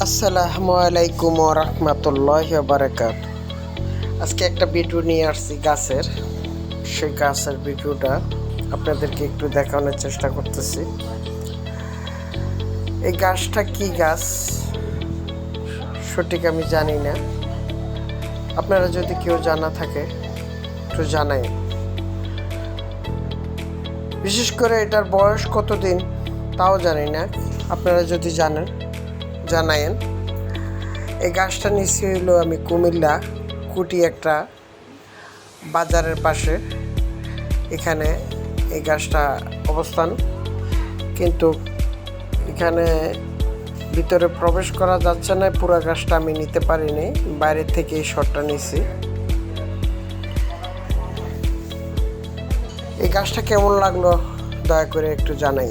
আসসালামু আলাইকুম ওয়া রাহমাতুল্লাহি ওয়া বারাকাতুহু। আজকে একটা ভিডিও নিয়ে আসছি গাছের। সেই গাছের ভিডিওটা আপনাদেরকে একটু দেখানোর চেষ্টা করতেছি। এই গাছটা কি গাছ সঠিক আমি জানি না, আপনারা যদি কেউ জানা থাকে একটু জানাই। বিশেষ করে এটার বয়স কতদিন তাও জানি না, আপনারা যদি জানেন জানায়েন। এই গাছটা নিচ্ছি হইলো আমি কুমিল্লা কুটি একটা বাজারের পাশে, এখানে এই গাছটা অবস্থান, কিন্তু এখানে ভিতরে প্রবেশ করা যাচ্ছে না। পুরো গাছটা আমি নিতে পারিনি, বাইরে থেকে এই শটটা নিছি। এই গাছটা কেমন লাগলো দয়া করে একটু জানাই।